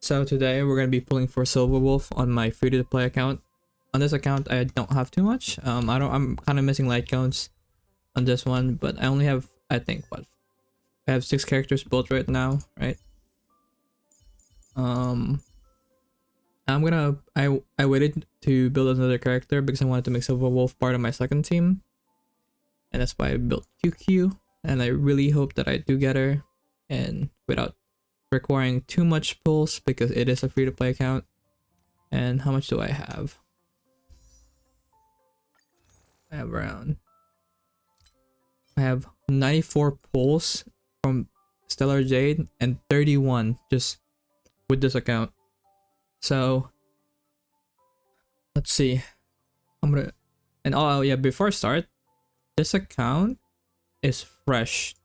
So today we're gonna be pulling for Silver Wolf on my free-to-play account. On this account, I don't have too much. I'm kind of missing light cones on this one, but I only have, I think, what, I have 6 characters built right now, right? I waited to build another character because I wanted to make Silver Wolf part of my second team, and that's why I built QQ. And I really hope that I do get her, and without requiring too much pulls because it is a free-to-play account. And how much do I have? I have 94 pulls from Stellar Jade and 31 just with this account. So let's see. Oh yeah, before I start, this account is fresh.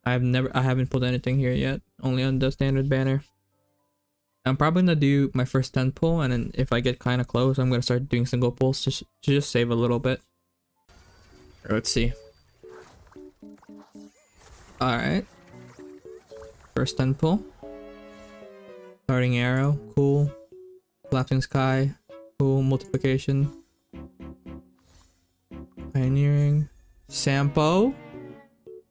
I haven't pulled anything here yet, only on the standard banner. I'm probably gonna do my first 10 pull, and then if I get kind of close, I'm gonna start doing single pulls to just save a little bit. Let's see. Alright. First 10 pull. Starting arrow, cool. Collapsing sky, cool. Multiplication. Pioneering. Sampo.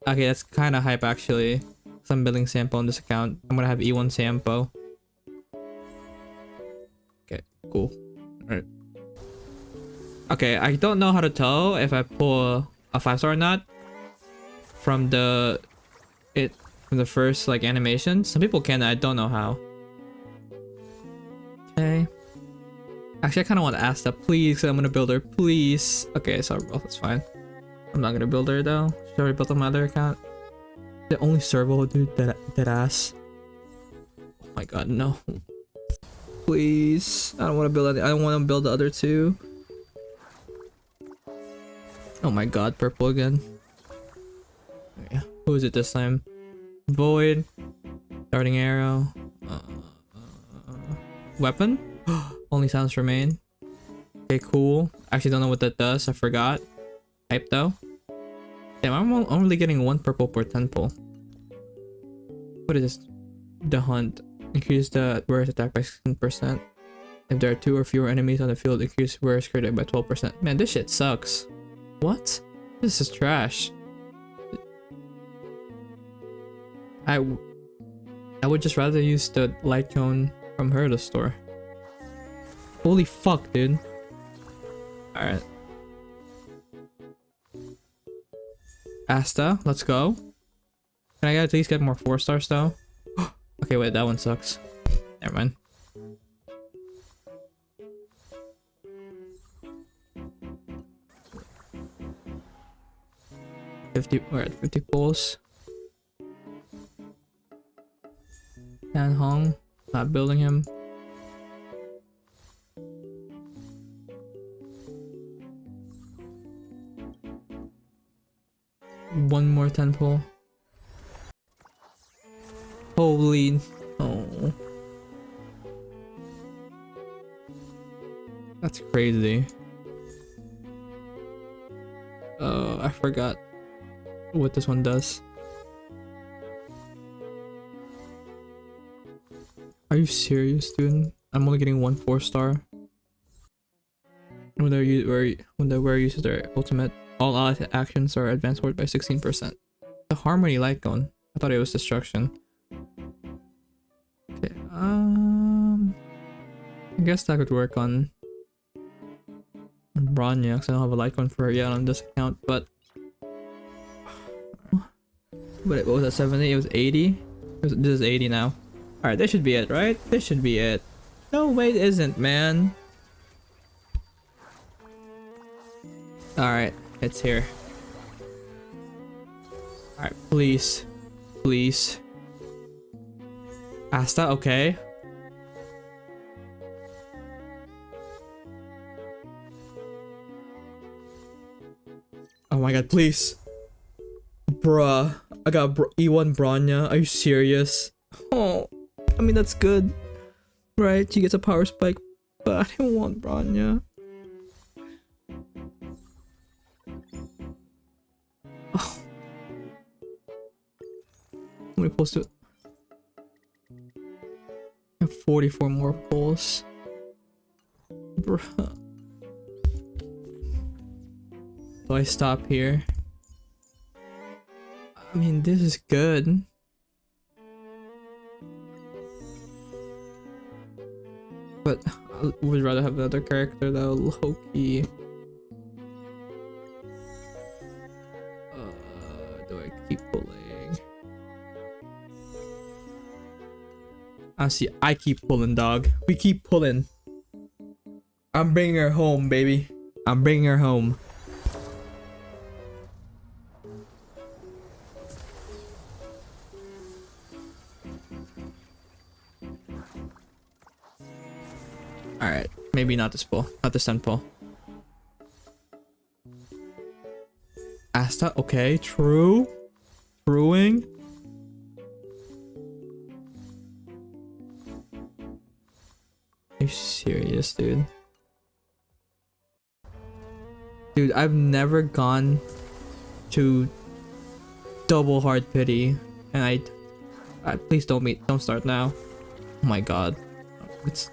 Okay, that's kind of hype actually. So I'm building Sampo on this account. I'm gonna have E1 Sampo. Okay, cool. Alright. Okay, I don't know how to tell if I pull a 5-star or not from the first like animation. Some people can, I don't know how. Okay. Actually, I kind of want to ask that, please, because I'm gonna build her, please. Okay, so that's fine. I'm not gonna build her though. Should I already built on my other account? The only servo, dude, that ass. Oh my god, no. Please. I don't want to build I don't want to build the other two. Oh my god, purple again. Yeah. Who is it this time? Void. Darting arrow. Weapon? Only sounds remain. Okay, cool. Actually don't know what that does. I forgot. Hype though. Damn, I'm only getting 1 purple per 10 pull. What is this? The hunt. Increase the wearer's attack by 16%. If there are 2 or fewer enemies on the field, increase wearer's crit rate by 12%. Man, this shit sucks. What? This is trash. I would just rather use the light cone from her to store. Holy fuck, dude. Alright. Asta, let's go. Can I at least get more 4-stars though? Okay, wait, that one sucks. Never mind. We're at 50 pulls. Dan Hong, not building him. One more 10 pull. Holy, oh, that's crazy. Oh, I forgot what this one does. Are you serious, dude? I'm only getting 1 4-star. When the wearer uses their ultimate, all allied actions are advanced forward by 16%. The Harmony light gun. I thought it was destruction. Okay, I guess that could work on Bronya, because I don't have a light gun for her yet on this account, but what was that, 70? It was 80? This is 80 now. Alright, this should be it, right? This should be it. No, wait, it isn't, man. Alright, it's here. Alright, please. Please. Asta, okay. Oh my god, please. Bruh. I got E1 Bronya. Are you serious? Oh, I mean, that's good. Right? She gets a power spike, but I don't want Bronya. Oh. How many pulls to it? 44 more pulls. Bruh. Do I stop here? I mean, this is good. But I would rather have another character though, low-key. Do I keep pulling? Honestly, I keep pulling, dog. We keep pulling. I'm bringing her home, baby. I'm bringing her home. Alright, maybe not this pull. Not this 10 pull. Asta, okay, true. Brewing. Are you serious, dude? Dude, I've never gone to double hard pity, and I please don't start now. Oh my god, it's,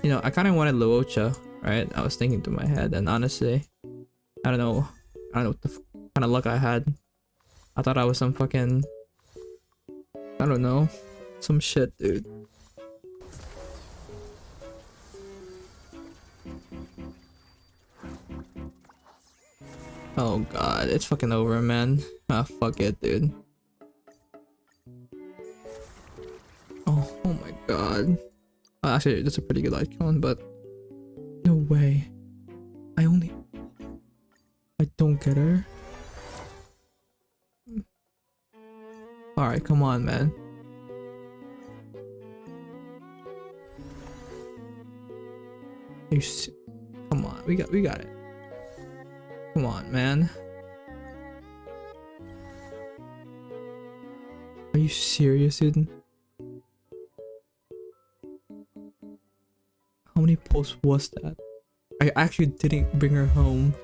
you know, I kind of wanted Luocha, right? I was thinking to my head, and honestly, I don't know what the kind of luck I had. I thought I was some fucking, I don't know, some shit, dude. Oh god, it's fucking over, man. Ah, fuck it, dude. Oh my god. Actually, that's a pretty good icon, but no way. I don't get her. Alright, come on, man. Come on, we got it. Come on, man. Are you serious, dude? How many pulls was that? I actually didn't bring her home.